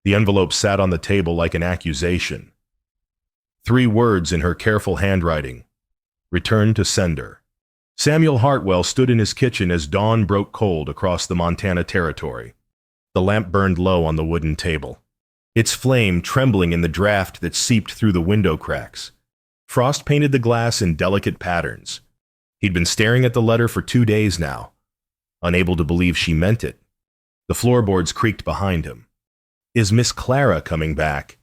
The envelope sat on the table like an accusation. 3 words in her careful handwriting. Return to sender. Samuel Hartwell stood in his kitchen as dawn broke cold across the Montana territory. The lamp burned low on the wooden table, its flame trembling in the draft that seeped through the window cracks. Frost painted the glass in delicate patterns. He'd been staring at the letter for 2 days now, unable to believe she meant it. The floorboards creaked behind him. Is Miss Clara coming back?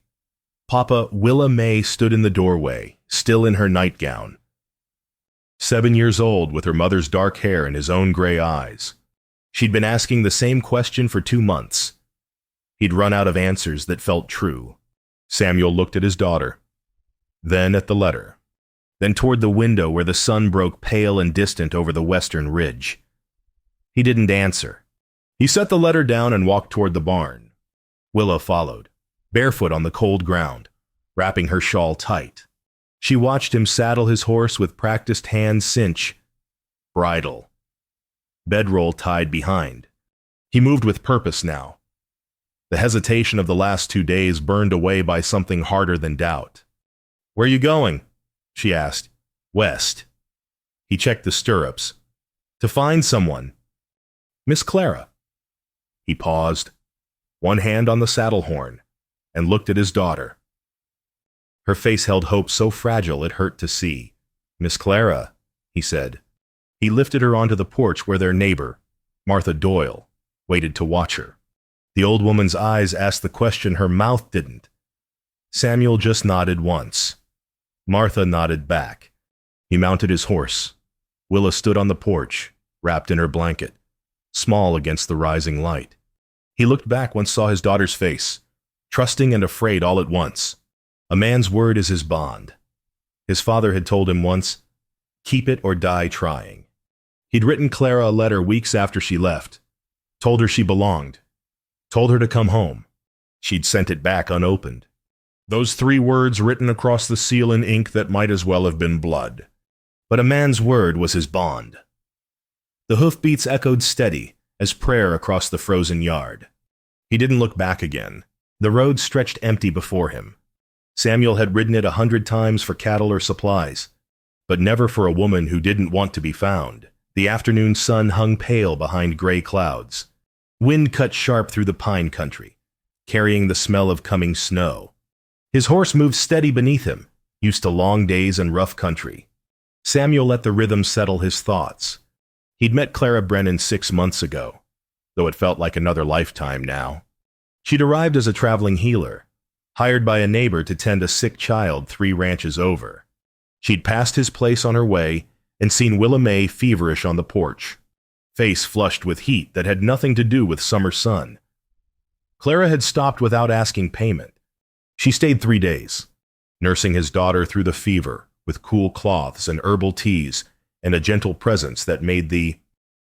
Papa, Willa May stood in the doorway, still in her nightgown. 7 years old, with her mother's dark hair and his own gray eyes. She'd been asking the same question for 2 months. He'd run out of answers that felt true. Samuel looked at his daughter, then at the letter, then toward the window where the sun broke pale and distant over the western ridge. He didn't answer. He set the letter down and walked toward the barn. Willa followed, barefoot on the cold ground, wrapping her shawl tight. She watched him saddle his horse with practiced hand cinch, bridle, bedroll tied behind. He moved with purpose now. The hesitation of the last 2 days burned away by something harder than doubt. Where you going? She asked. West. He checked the stirrups. To find someone. Miss Clara. He paused, one hand on the saddle horn, and looked at his daughter. Her face held hope so fragile it hurt to see. Miss Clara, he said. He lifted her onto the porch where their neighbor, Martha Doyle, waited to watch her. The old woman's eyes asked the question her mouth didn't. Samuel just nodded once. Martha nodded back. He mounted his horse. Willa stood on the porch, wrapped in her blanket, small against the rising light. He looked back once saw his daughter's face, trusting and afraid all at once. A man's word is his bond. His father had told him once, keep it or die trying. He'd written Clara a letter weeks after she left, told her she belonged, told her to come home. She'd sent it back unopened. Those 3 words written across the seal in ink that might as well have been blood. But a man's word was his bond. The hoofbeats echoed steady as prayer across the frozen yard. He didn't look back again. The road stretched empty before him. Samuel had ridden it 100 times for cattle or supplies, but never for a woman who didn't want to be found. The afternoon sun hung pale behind gray clouds. Wind cut sharp through the pine country, carrying the smell of coming snow. His horse moved steady beneath him, used to long days and rough country. Samuel let the rhythm settle his thoughts. He'd met Clara Brennan 6 months ago, though it felt like another lifetime now. She'd arrived as a traveling healer, hired by a neighbor to tend a sick child 3 ranches over. She'd passed his place on her way and seen Willa May feverish on the porch, face flushed with heat that had nothing to do with summer sun. Clara had stopped without asking payment. She stayed 3 days, nursing his daughter through the fever with cool cloths and herbal teas and a gentle presence that made the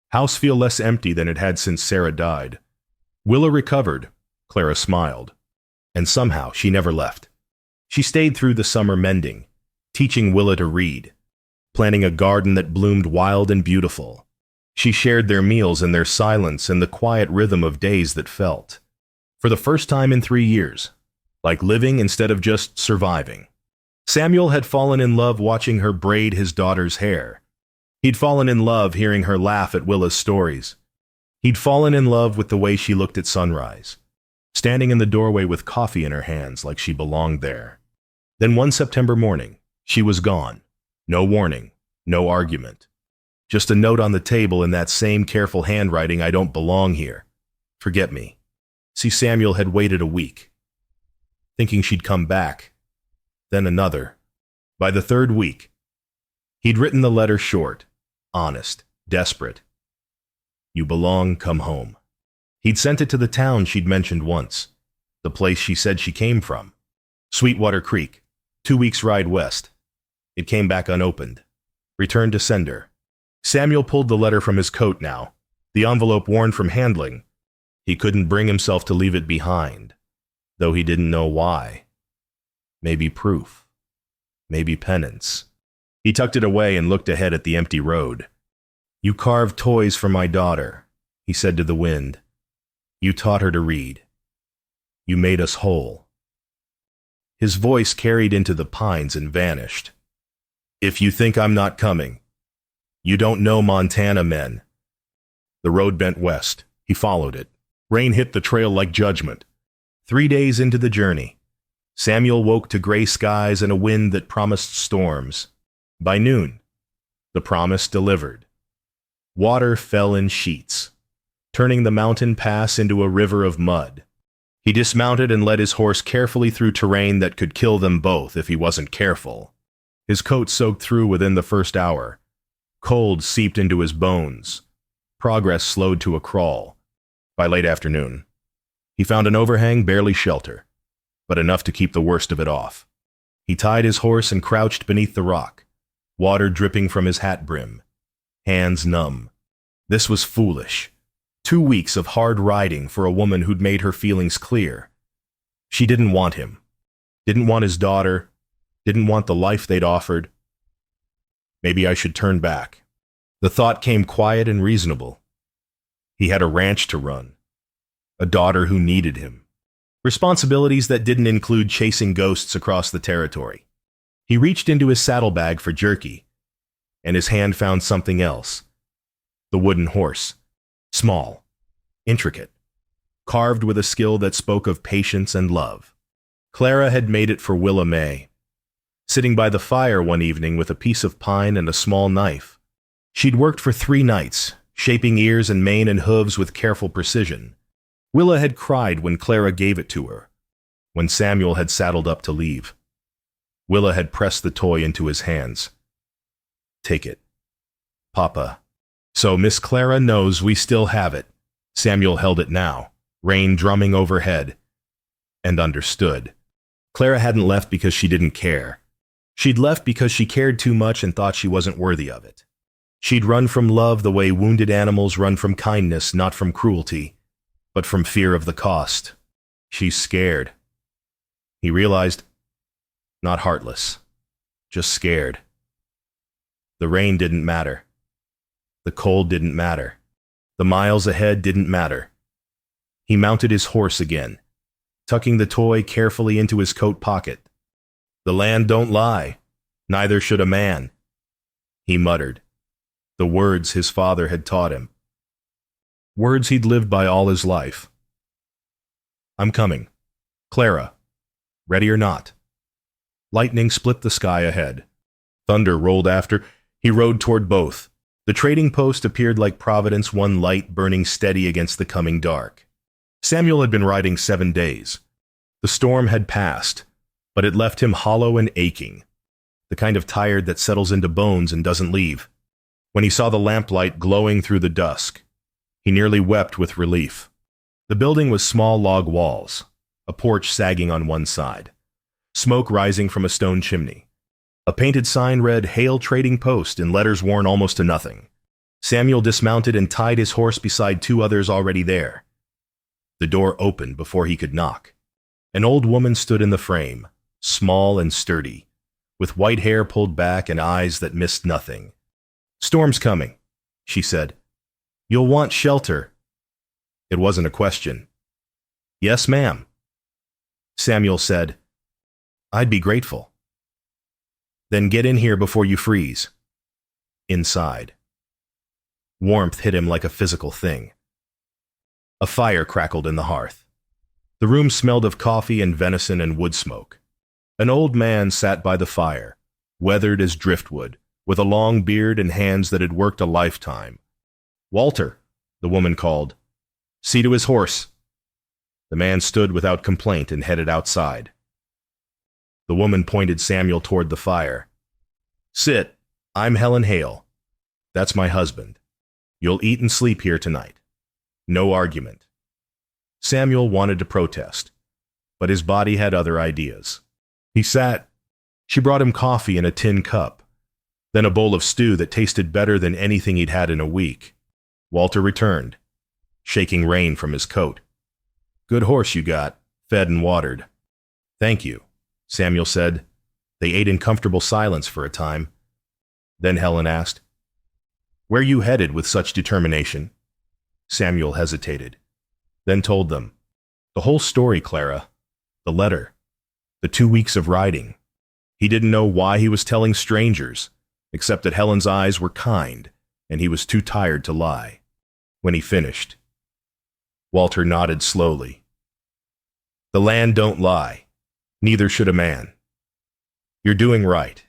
house feel less empty than it had since Sarah died. Willa recovered, Clara smiled, and somehow she never left. She stayed through the summer mending, teaching Willa to read, planting a garden that bloomed wild and beautiful. She shared their meals and their silence and the quiet rhythm of days that felt, for the first time in 3 years, like living instead of just surviving. Samuel had fallen in love watching her braid his daughter's hair. He'd fallen in love hearing her laugh at Willa's stories. He'd fallen in love with the way she looked at sunrise, standing in the doorway with coffee in her hands like she belonged there. Then one September morning, she was gone. No warning, no argument. Just a note on the table in that same careful handwriting, I don't belong here. Forget me. See, Samuel had waited a week, thinking she'd come back. Then another. By the 3rd week, he'd written the letter short, honest, desperate. You belong, come home. He'd sent it to the town she'd mentioned once, the place she said she came from. Sweetwater Creek, 2 weeks' ride west. It came back unopened. Returned to sender. Samuel pulled the letter from his coat now, the envelope worn from handling. He couldn't bring himself to leave it behind, though he didn't know why. Maybe proof. Maybe penance. He tucked it away and looked ahead at the empty road. You carved toys for my daughter, he said to the wind. You taught her to read. You made us whole." His voice carried into the pines and vanished. "If you think I'm not coming, you don't know Montana men." The road bent west. He followed it. Rain hit the trail like judgment. 3 days into the journey, Samuel woke to gray skies and a wind that promised storms. By noon, the promise delivered. Water fell in sheets, turning the mountain pass into a river of mud. He dismounted and led his horse carefully through terrain that could kill them both if he wasn't careful. His coat soaked through within the first hour. Cold seeped into his bones. Progress slowed to a crawl. By late afternoon, he found an overhang barely shelter, but enough to keep the worst of it off. He tied his horse and crouched beneath the rock, water dripping from his hat brim, hands numb. This was foolish. 2 weeks of hard riding for a woman who'd made her feelings clear. She didn't want him, didn't want his daughter, didn't want the life they'd offered. Maybe I should turn back. The thought came quiet and reasonable. He had a ranch to run, a daughter who needed him, responsibilities that didn't include chasing ghosts across the territory. He reached into his saddlebag for jerky, and his hand found something else. The wooden horse. Small, intricate, carved with a skill that spoke of patience and love. Clara had made it for Willa May. Sitting by the fire one evening with a piece of pine and a small knife. She'd worked for 3 nights, shaping ears and mane and hooves with careful precision. Willa had cried when Clara gave it to her, when Samuel had saddled up to leave. Willa had pressed the toy into his hands. "Take it, Papa." "So Miss Clara knows we still have it." Samuel held it now, rain drumming overhead, and understood. Clara hadn't left because she didn't care. She'd left because she cared too much and thought she wasn't worthy of it. She'd run from love the way wounded animals run from kindness, not from cruelty, but from fear of the cost. She's scared. He realized, not heartless, just scared. The rain didn't matter. The cold didn't matter. The miles ahead didn't matter. He mounted his horse again, tucking the toy carefully into his coat pocket. "The land don't lie, neither should a man," he muttered, the words his father had taught him. Words he'd lived by all his life. "I'm coming. Clara, ready or not?" Lightning split the sky ahead. Thunder rolled after. He rode toward both. The trading post appeared like Providence, one light burning steady against the coming dark. Samuel had been riding 7 days. The storm had passed, but it left him hollow and aching, the kind of tired that settles into bones and doesn't leave. When he saw the lamplight glowing through the dusk, he nearly wept with relief. The building was small log walls, a porch sagging on one side, smoke rising from a stone chimney. A painted sign read, "Hail Trading Post," in letters worn almost to nothing. Samuel dismounted and tied his horse beside 2 others already there. The door opened before he could knock. An old woman stood in the frame, small and sturdy, with white hair pulled back and eyes that missed nothing. "Storm's coming," she said. "You'll want shelter." It wasn't a question. "Yes, ma'am." Samuel said, "I'd be grateful." "Then get in here before you freeze." Inside. Warmth hit him like a physical thing. A fire crackled in the hearth. The room smelled of coffee and venison and wood smoke. An old man sat by the fire, weathered as driftwood, with a long beard and hands that had worked a lifetime. "Walter," the woman called. "See to his horse." The man stood without complaint and headed outside. The woman pointed Samuel toward the fire. "Sit. I'm Helen Hale. That's my husband. You'll eat and sleep here tonight. No argument." Samuel wanted to protest, but his body had other ideas. He sat. She brought him coffee in a tin cup, then a bowl of stew that tasted better than anything he'd had in a week. Walter returned, shaking rain from his coat. "Good horse you got, fed and watered." "Thank you," Samuel said. They ate in comfortable silence for a time. Then Helen asked, "Where you headed with such determination?" Samuel hesitated, then told them, The whole story, Clara. The letter. The 2 weeks of riding. He didn't know why he was telling strangers, except that Helen's eyes were kind, and he was too tired to lie. When he finished, Walter nodded slowly. The land don't lie. Neither should a man. You're doing right.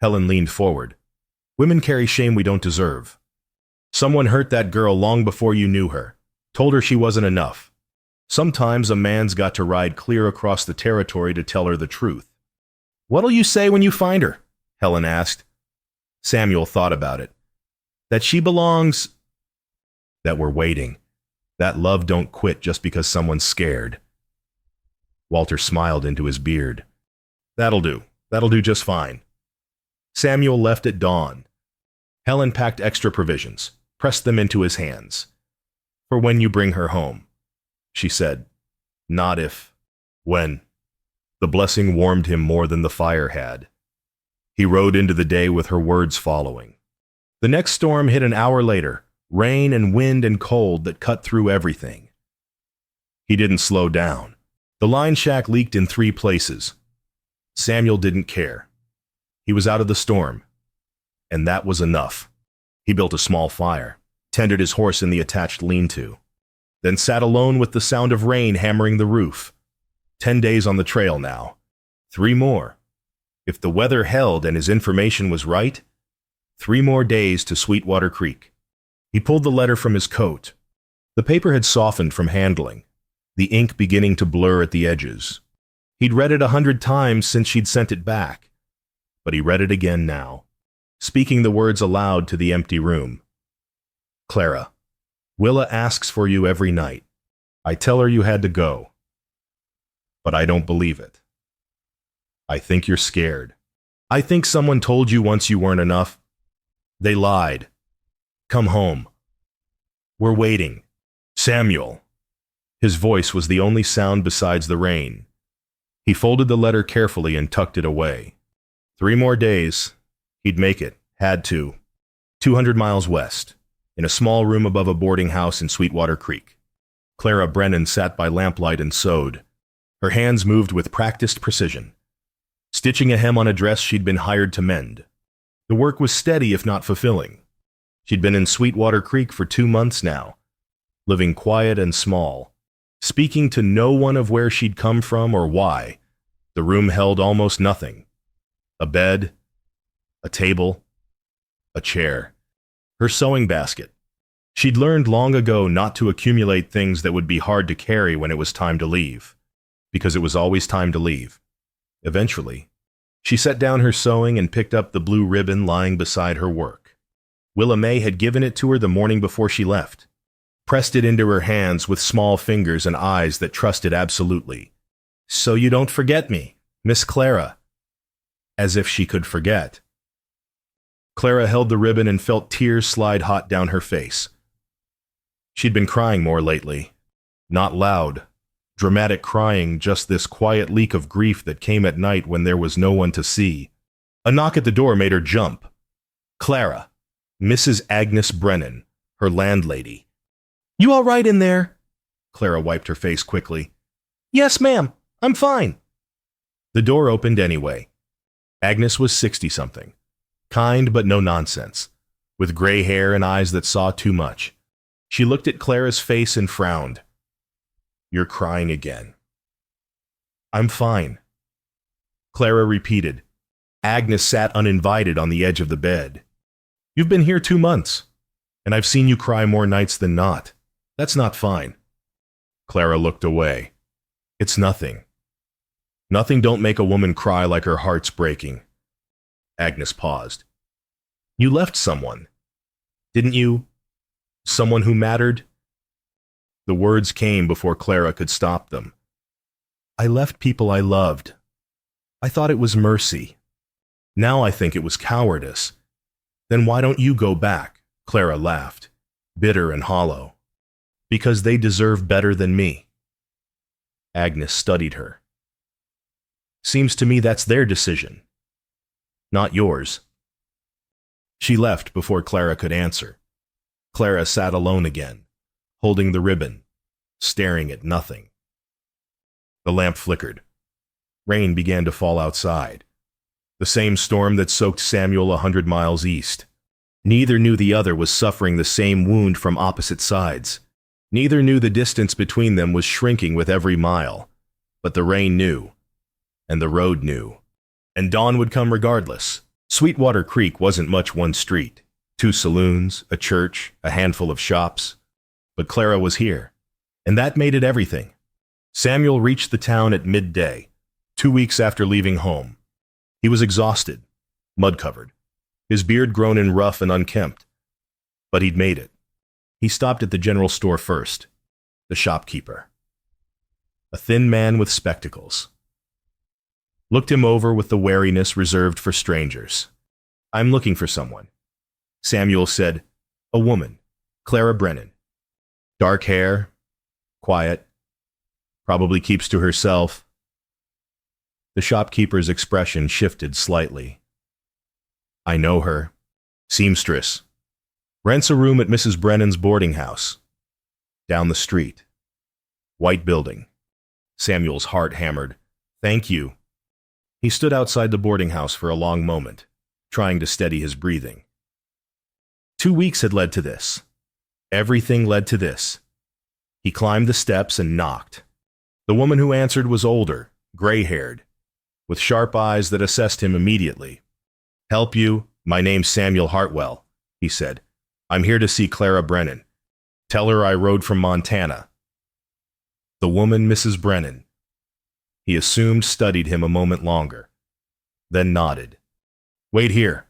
Helen leaned forward. Women carry shame we don't deserve. Someone hurt that girl long before you knew her, told her she wasn't enough. Sometimes a man's got to ride clear across the territory to tell her the truth. What'll you say when you find her? Helen asked. Samuel thought about it. That she belongs... That we're waiting. That love don't quit just because someone's scared. Walter smiled into his beard. That'll do. That'll do just fine. Samuel left at dawn. Helen packed extra provisions, pressed them into his hands. For when you bring her home, she said. Not if. When. The blessing warmed him more than the fire had. He rode into the day with her words following. The next storm hit an hour later, rain and wind and cold that cut through everything. He didn't slow down. The line shack leaked in 3 places. Samuel didn't care. He was out of the storm, and that was enough. He built a small fire, tended his horse in the attached lean-to, then sat alone with the sound of rain hammering the roof. 10 days on the trail now. 3 more. If the weather held and his information was right, 3 more days to Sweetwater Creek. He pulled the letter from his coat. The paper had softened from handling, the ink beginning to blur at the edges. He'd read it 100 times since she'd sent it back, but he read it again now, speaking the words aloud to the empty room. Clara, Willa asks for you every night. I tell her you had to go, but I don't believe it. I think you're scared. I think someone told you once you weren't enough. They lied. Come home. We're waiting. Samuel. His voice was the only sound besides the rain. He folded the letter carefully and tucked it away. 3 more days. He'd make it. Had to. 200 miles west, in a small room above a boarding house in Sweetwater Creek. Clara Brennan sat by lamplight and sewed. Her hands moved with practiced precision, stitching a hem on a dress she'd been hired to mend. The work was steady if not fulfilling. She'd been in Sweetwater Creek for 2 months now, living quiet and small, speaking to no one of where she'd come from or why. The room held almost nothing. A bed, a table, a chair, her sewing basket. She'd learned long ago not to accumulate things that would be hard to carry when it was time to leave, because it was always time to leave. Eventually, she set down her sewing and picked up the blue ribbon lying beside her work. Willa May had given it to her the morning before she left, pressed it into her hands with small fingers and eyes that trusted absolutely. So you don't forget me, Miss Clara. As if she could forget. Clara held the ribbon and felt tears slide hot down her face. She'd been crying more lately. Not loud, dramatic crying, just this quiet leak of grief that came at night when there was no one to see. A knock at the door made her jump. Clara, Mrs. Agnes Brennan, her landlady. You all right in there? Clara wiped her face quickly. Yes, ma'am, I'm fine. The door opened anyway. Agnes was 60-something, kind but no nonsense, with gray hair and eyes that saw too much. She looked at Clara's face and frowned. You're crying again. I'm fine. Clara repeated. Agnes sat uninvited on the edge of the bed. You've been here 2 months, and I've seen you cry more nights than not. That's not fine. Clara looked away. It's nothing. Nothing don't make a woman cry like her heart's breaking. Agnes paused. You left someone, didn't you? Someone who mattered? The words came before Clara could stop them. I left people I loved. I thought it was mercy. Now I think it was cowardice. Then why don't you go back? Clara laughed, bitter and hollow. Because they deserve better than me. Agnes studied her. Seems to me that's their decision, not yours. She left before Clara could answer. Clara sat alone again, holding the ribbon, staring at nothing. The lamp flickered. Rain began to fall outside. The same storm that soaked Samuel 100 miles east. Neither knew the other was suffering the same wound from opposite sides. Neither knew the distance between them was shrinking with every mile. But the rain knew. And the road knew. And dawn would come regardless. Sweetwater Creek wasn't much one street. 2 saloons, a church, a handful of shops. But Clara was here. And that made it everything. Samuel reached the town at midday, 2 weeks after leaving home. He was exhausted, mud-covered, his beard grown in rough and unkempt. But he'd made it. He stopped at the general store first. The shopkeeper, a thin man with spectacles, looked him over with the wariness reserved for strangers. "I'm looking for someone." Samuel said, "A woman, Clara Brennan. Dark hair, quiet, probably keeps to herself." The shopkeeper's expression shifted slightly. "I know her. Seamstress. Rents a room at Mrs. Brennan's boarding house. Down the street. White building." Samuel's heart hammered. "Thank you." He stood outside the boarding house for a long moment, trying to steady his breathing. 2 weeks had led to this. Everything led to this. He climbed the steps and knocked. The woman who answered was older, gray-haired, with sharp eyes that assessed him immediately. "Help you? My name's Samuel Hartwell," he said. "I'm here to see Clara Brennan. Tell her I rode from Montana." The woman, Mrs. Brennan. He assumed studied him a moment longer, then nodded. "Wait here."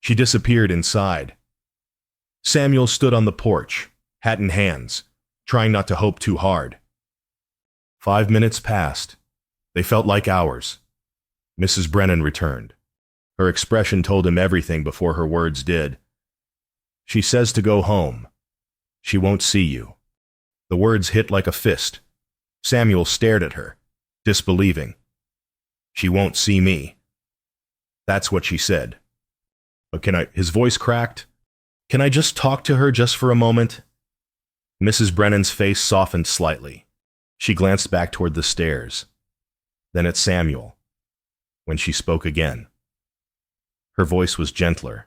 She disappeared inside. Samuel stood on the porch, hat in hands, trying not to hope too hard. 5 minutes passed. They felt like hours. Mrs. Brennan returned. Her expression told him everything before her words did. "She says to go home. She won't see you." The words hit like a fist. Samuel stared at her, disbelieving. "She won't see me." That's what she said. "But can I—" his voice cracked. "Can I just talk to her just for a moment?" Mrs. Brennan's face softened slightly. She glanced back toward the stairs, then at Samuel. When she spoke again, her voice was gentler.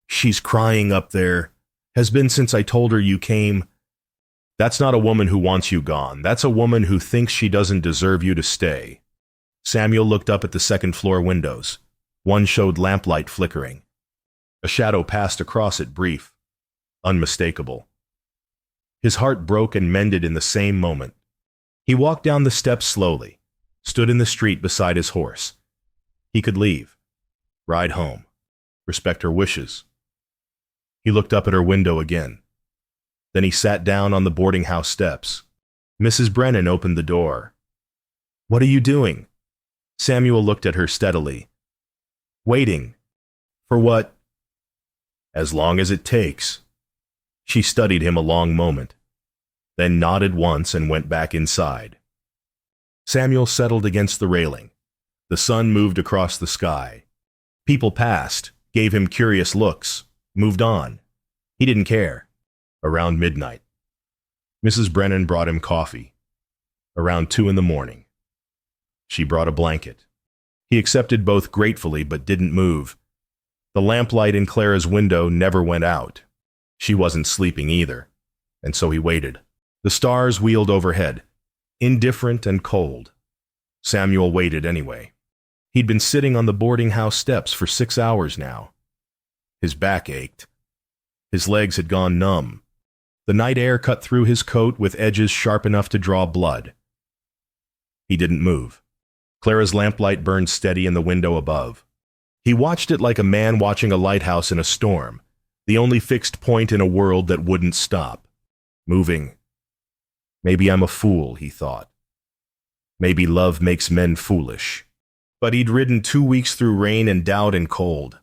"She's crying up there. Has been since I told her you came. That's not a woman who wants you gone. That's a woman who thinks she doesn't deserve you to stay." Samuel looked up at the second-floor windows. One showed lamplight flickering. A shadow passed across it, brief, unmistakable. His heart broke and mended in the same moment. He walked down the steps slowly, stood in the street beside his horse. He could leave, ride home, respect her wishes. He looked up at her window again. Then he sat down on the boarding house steps. Mrs. Brennan opened the door. "What are you doing?" Samuel looked at her steadily. "Waiting. For what?" "As long as it takes." She studied him a long moment, then nodded once and went back inside. Samuel settled against the railing. The sun moved across the sky. People passed, gave him curious looks, moved on. He didn't care. Around midnight, Mrs. Brennan brought him coffee. Around 2 a.m, she brought a blanket. He accepted both gratefully but didn't move. The lamplight in Clara's window never went out. She wasn't sleeping either, and so he waited. The stars wheeled overhead, indifferent and cold. Samuel waited anyway. He'd been sitting on the boarding house steps for 6 hours now. His back ached. His legs had gone numb. The night air cut through his coat with edges sharp enough to draw blood. He didn't move. Clara's lamplight burned steady in the window above. He watched it like a man watching a lighthouse in a storm, the only fixed point in a world that wouldn't stop. Moving. Maybe I'm a fool, he thought. Maybe love makes men foolish. But he'd ridden 2 weeks through rain and doubt and cold.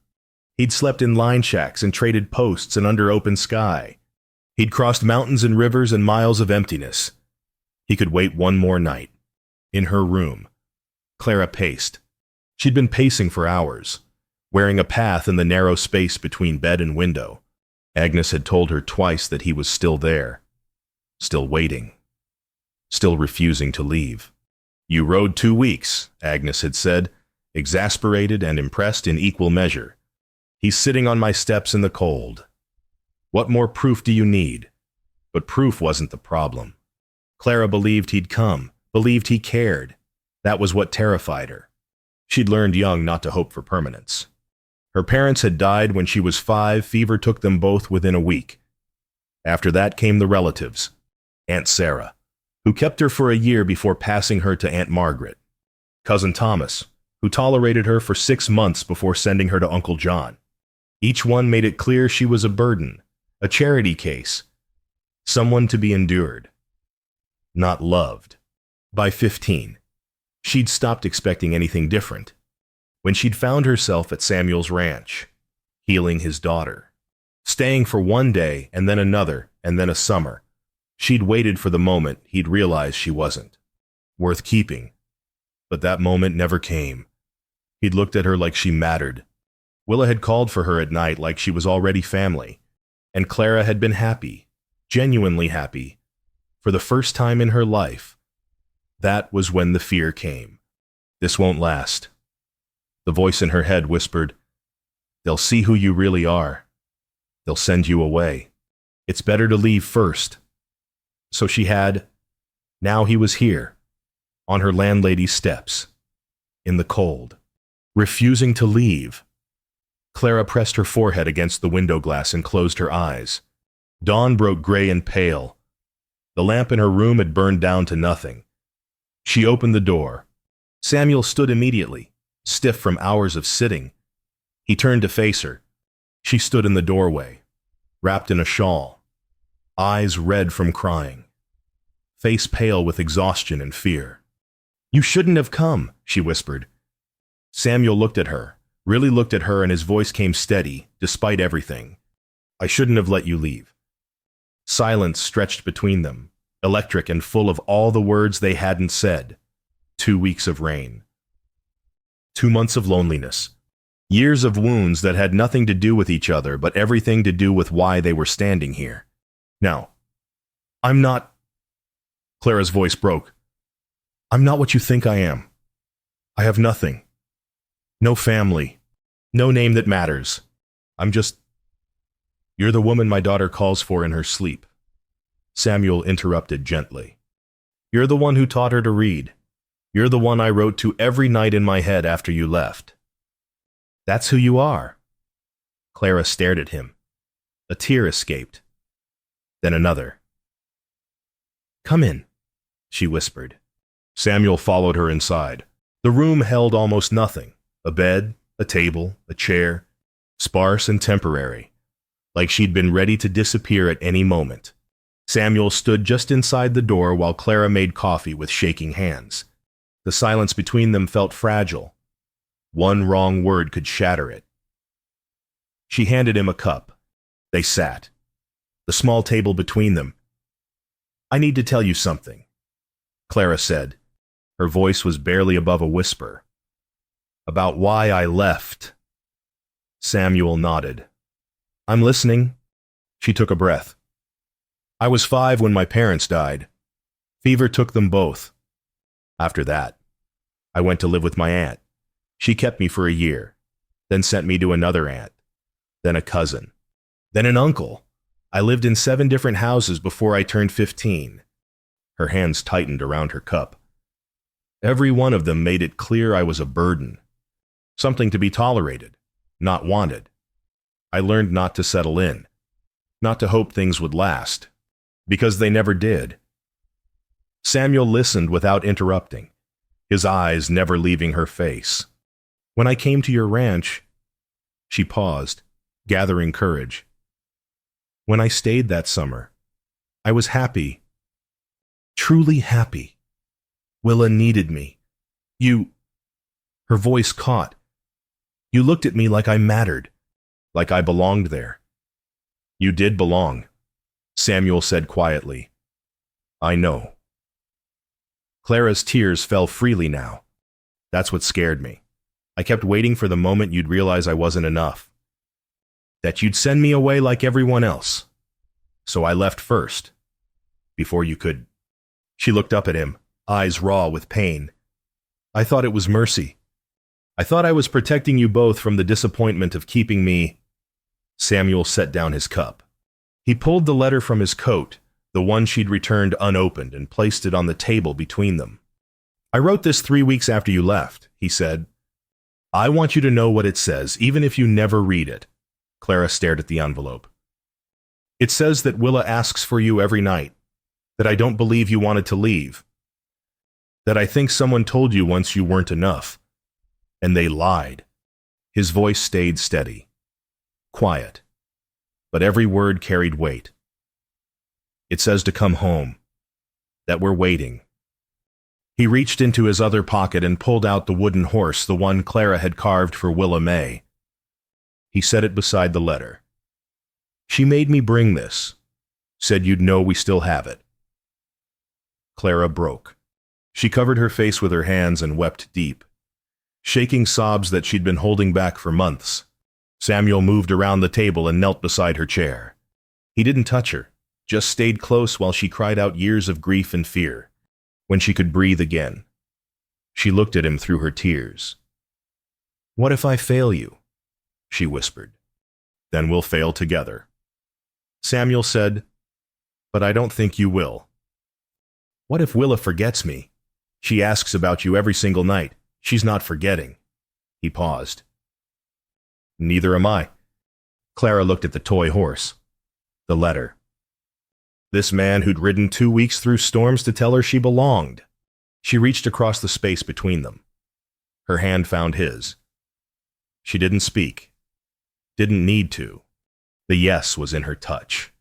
He'd slept in line shacks and traded posts and under open sky. He'd crossed mountains and rivers and miles of emptiness. He could wait one more night. In her room, Clara paced. She'd been pacing for hours, wearing a path in the narrow space between bed and window. Agnes had told her twice that he was still there, still waiting, still refusing to leave. You rode 2 weeks, Agnes had said, exasperated and impressed in equal measure. He's sitting on my steps in the cold. What more proof do you need? But proof wasn't the problem. Clara believed he'd come, believed he cared. That was what terrified her. She'd learned young not to hope for permanence. Her parents had died when she was 5. Fever took them both within a week. After that came the relatives. Aunt Sarah, who kept her for a year before passing her to Aunt Margaret. Cousin Thomas, who tolerated her for 6 months before sending her to Uncle John. Each one made it clear she was a burden, a charity case, someone to be endured, not loved. By 15, she'd stopped expecting anything different. When she'd found herself at Samuel's ranch, healing his daughter, staying for one day and then another and then a summer, she'd waited for the moment he'd realized she wasn't worth keeping. But that moment never came. He'd looked at her like she mattered. Willa had called for her at night like she was already family. And Clara had been happy, genuinely happy, for the first time in her life. That was when the fear came. This won't last. The voice in her head whispered, they'll see who you really are. They'll send you away. It's better to leave first. So she had. Now he was here, on her landlady's steps, in the cold, refusing to leave. Clara pressed her forehead against the window glass and closed her eyes. Dawn broke gray and pale. The lamp in her room had burned down to nothing. She opened the door. Samuel stood immediately, stiff from hours of sitting. He turned to face her. She stood in the doorway, wrapped in a shawl, eyes red from crying, face pale with exhaustion and fear. You shouldn't have come, she whispered. Samuel looked at her, really looked at her, and his voice came steady, despite everything. I shouldn't have let you leave. Silence stretched between them, electric and full of all the words they hadn't said. 2 weeks of rain. 2 months of loneliness. Years of wounds that had nothing to do with each other, but everything to do with why they were standing here. Now, I'm not... Clara's voice broke. I'm not what you think I am. I have nothing. No family. No name that matters. I'm just... You're the woman my daughter calls for in her sleep. Samuel interrupted gently. You're the one who taught her to read. You're the one I wrote to every night in my head after you left. That's who you are. Clara stared at him. A tear escaped. Then another. Come in, she whispered. Samuel followed her inside. The room held almost nothing. A bed, a table, a chair, sparse and temporary, like she'd been ready to disappear at any moment. Samuel stood just inside the door while Clara made coffee with shaking hands. The silence between them felt fragile. One wrong word could shatter it. She handed him a cup. They sat. The small table between them. I need to tell you something, Clara said. Her voice was barely above a whisper. About why I left. Samuel nodded. I'm listening. She took a breath. I was 5 when my parents died. Fever took them both. After that, I went to live with my aunt. She kept me for a year, then sent me to another aunt, then a cousin, then an uncle. I lived in 7 different houses before I turned 15. Her hands tightened around her cup. Every one of them made it clear I was a burden, something to be tolerated, not wanted. I learned not to settle in, not to hope things would last, because they never did. Samuel listened without interrupting, his eyes never leaving her face. When I came to your ranch, she paused, gathering courage. When I stayed that summer, I was happy, truly happy. Willa needed me. Her voice caught. You looked at me like I mattered, like I belonged there. You did belong, Samuel said quietly. I know. Clara's tears fell freely now. That's what scared me. I kept waiting for the moment you'd realize I wasn't enough. That you'd send me away like everyone else. So I left first, before you could. She looked up at him, eyes raw with pain. I thought it was mercy. I thought I was protecting you both from the disappointment of keeping me. Samuel set down his cup. He pulled the letter from his coat, the one she'd returned unopened, and placed it on the table between them. I wrote this 3 weeks after you left, he said. I want you to know what it says, even if you never read it. Clara stared at the envelope. It says that Willa asks for you every night, that I don't believe you wanted to leave, that I think someone told you once you weren't enough, and they lied. His voice stayed steady, quiet, but every word carried weight. It says to come home, that we're waiting. He reached into his other pocket and pulled out the wooden horse, the one Clara had carved for Willa May. He set it beside the letter. She made me bring this, said you'd know we still have it. Clara broke. She covered her face with her hands and wept deep, shaking sobs that she'd been holding back for months. Samuel moved around the table and knelt beside her chair. He didn't touch her, just stayed close while she cried out years of grief and fear. When she could breathe again, she looked at him through her tears. What if I fail you? She whispered. Then we'll fail together. Samuel said, but I don't think you will. What if Willa forgets me? She asks about you every single night. She's not forgetting. He paused. Neither am I. Clara looked at the toy horse. The letter. This man who'd ridden 2 weeks through storms to tell her she belonged. She reached across the space between them. Her hand found his. She didn't speak. Didn't need to. The yes was in her touch.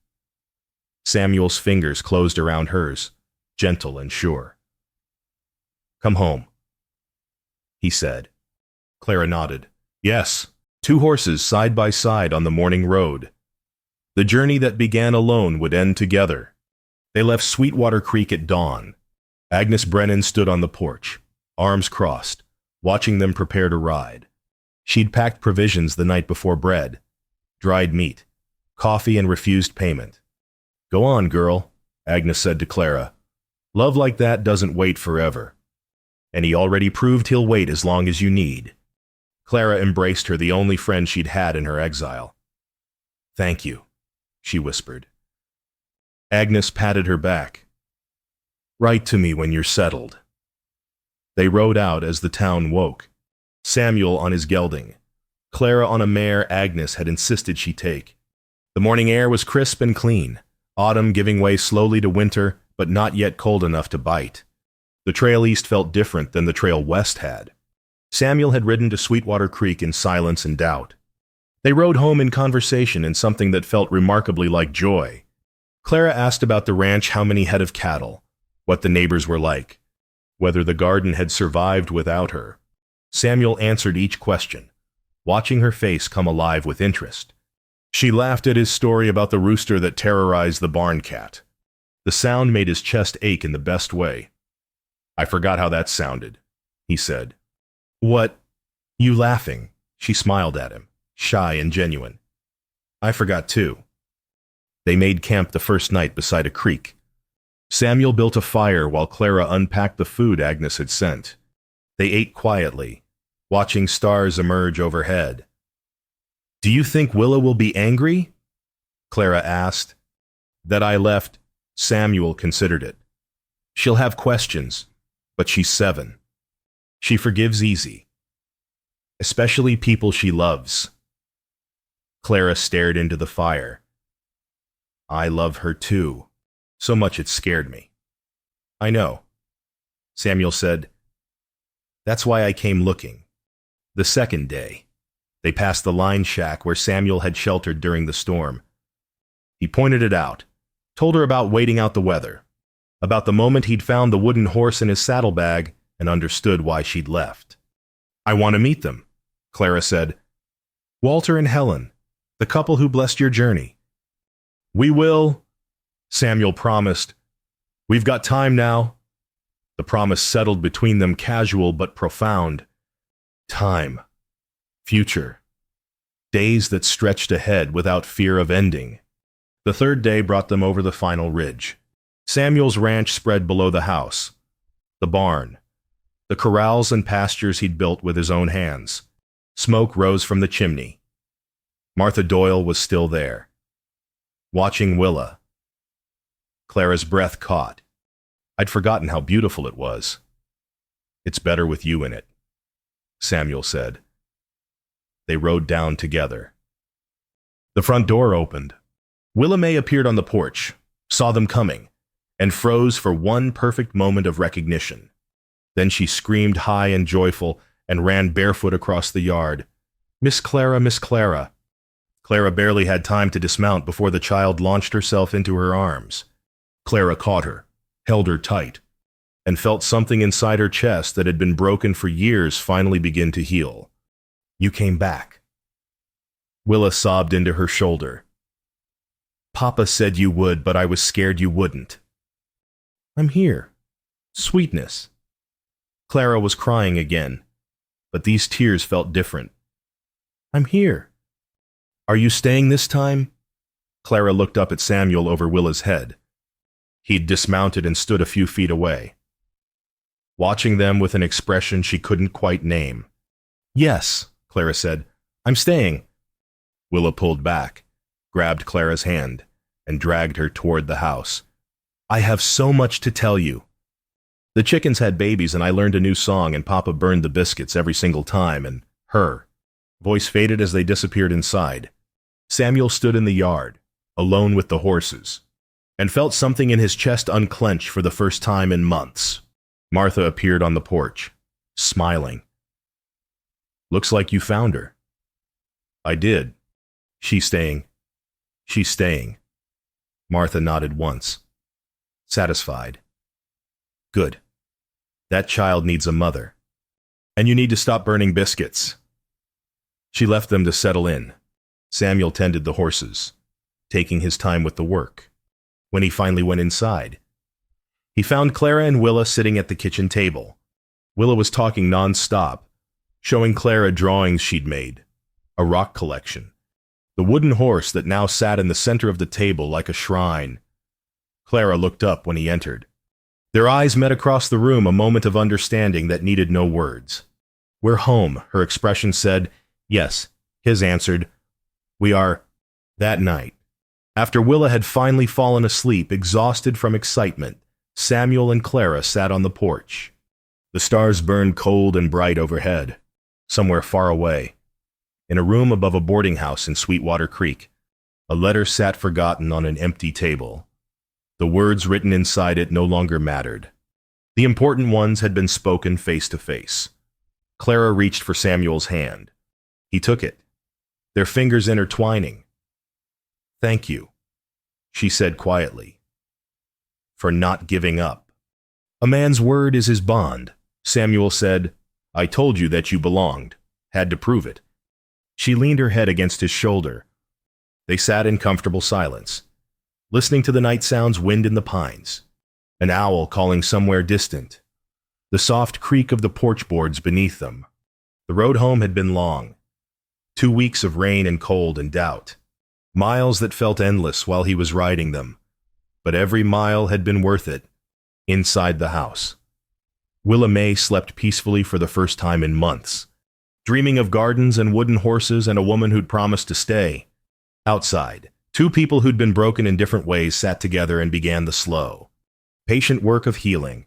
Samuel's fingers closed around hers, gentle and sure. Come home, he said. Clara nodded. Yes, 2 horses side by side on the morning road. The journey that began alone would end together. They left Sweetwater Creek at dawn. Agnes Brennan stood on the porch, arms crossed, watching them prepare to ride. She'd packed provisions the night before: bread, dried meat, coffee, and refused payment. Go on, girl, Agnes said to Clara. Love like that doesn't wait forever. And he already proved he'll wait as long as you need. Clara embraced her, the only friend she'd had in her exile. Thank you, she whispered. Agnes patted her back. Write to me when you're settled. They rode out as the town woke. Samuel on his gelding, Clara on a mare Agnes had insisted she take. The morning air was crisp and clean, autumn giving way slowly to winter, but not yet cold enough to bite. The trail east felt different than the trail west had. Samuel had ridden to Sweetwater Creek in silence and doubt. They rode home in conversation in something that felt remarkably like joy. Clara asked about the ranch, how many head of cattle, what the neighbors were like, whether the garden had survived without her. Samuel answered each question, watching her face come alive with interest. She laughed at his story about the rooster that terrorized the barn cat. The sound made his chest ache in the best way. I forgot how that sounded, he said. What? You laughing? She smiled at him, shy and genuine. I forgot too. They made camp the first night beside a creek. Samuel built a fire while Clara unpacked the food Agnes had sent. They ate quietly, watching stars emerge overhead. Do you think Willa will be angry? Clara asked. That I left. Samuel considered it. She'll have questions, but she's 7. She forgives easy, especially people she loves. Clara stared into the fire. I love her too, so much it scared me. I know, Samuel said. That's why I came looking. The second day, they passed the line shack where Samuel had sheltered during the storm. He pointed it out, told her about waiting out the weather, about the moment he'd found the wooden horse in his saddlebag, and understood why she'd left. I want to meet them, Clara said. Walter and Helen, the couple who blessed your journey. We will, Samuel promised. We've got time now. The promise settled between them, casual but profound. Time. Future. Days that stretched ahead without fear of ending. The third day brought them over the final ridge. Samuel's ranch spread below the house. The barn. the corrals and pastures he'd built with his own hands. Smoke rose from the chimney. Martha Doyle was still there, watching Willa. Clara's breath caught. I'd forgotten how beautiful it was. It's better with you in it, Samuel said. They rode down together. The front door opened. Willa May appeared on the porch, saw them coming, and froze for one perfect moment of recognition. Then she screamed high and joyful and ran barefoot across the yard. Miss Clara, Miss Clara. Clara barely had time to dismount before the child launched herself into her arms. Clara caught her, held her tight, and felt something inside her chest that had been broken for years finally begin to heal. You came back. Willa sobbed into her shoulder. Papa said you would, but I was scared you wouldn't. I'm here. Sweetness. Clara was crying again, but these tears felt different. I'm here. Are you staying this time? Clara looked up at Samuel over Willa's head. He'd dismounted and stood a few feet away, watching them with an expression she couldn't quite name. Yes, Clara said. I'm staying. Willa pulled back, grabbed Clara's hand, and dragged her toward the house. I have so much to tell you. The chickens had babies and I learned a new song and Papa burned the biscuits every single time and her. Voice faded as they disappeared inside. Samuel stood in the yard, alone with the horses, and felt something in his chest unclench for the first time in months. Martha appeared on the porch, smiling. Looks like you found her. I did. She's staying. She's staying. Martha nodded once, satisfied. Good. That child needs a mother. And you need to stop burning biscuits. She left them to settle in. Samuel tended the horses, taking his time with the work. When he finally went inside, he found Clara and Willa sitting at the kitchen table. Willa was talking non-stop, showing Clara drawings she'd made, a rock collection, the wooden horse that now sat in the center of the table like a shrine. Clara looked up when he entered. Their eyes met across the room, a moment of understanding that needed no words. We're home, her expression said. Yes, his answered. We are. That night, after Willa had finally fallen asleep, exhausted from excitement, Samuel and Clara sat on the porch. The stars burned cold and bright overhead, somewhere far away. In a room above a boarding house in Sweetwater Creek, a letter sat forgotten on an empty table. The words written inside it no longer mattered. The important ones had been spoken face to face. Clara reached for Samuel's hand. He took it, their fingers intertwining. Thank you, she said quietly, for not giving up. A man's word is his bond, Samuel said. I told you that you belonged. Had to prove it. She leaned her head against his shoulder. They sat in comfortable silence, listening to the night sounds, wind in the pines, an owl calling somewhere distant, the soft creak of the porch boards beneath them. The road home had been long. 2 weeks of rain and cold and doubt. Miles that felt endless while he was riding them. But every mile had been worth it. Inside the house, Willa May slept peacefully for the first time in months, dreaming of gardens and wooden horses and a woman who'd promised to stay. Outside, 2 people who'd been broken in different ways sat together and began the slow, patient work of healing.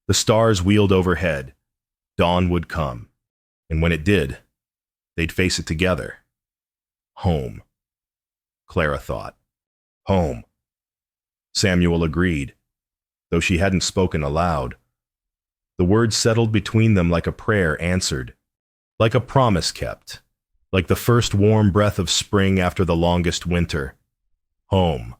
The stars wheeled overhead. Dawn would come. And when it did, they'd face it together. Home, Clara thought. Home. Samuel agreed, though she hadn't spoken aloud. The words settled between them like a prayer answered, like a promise kept, like the first warm breath of spring after the longest winter. Home.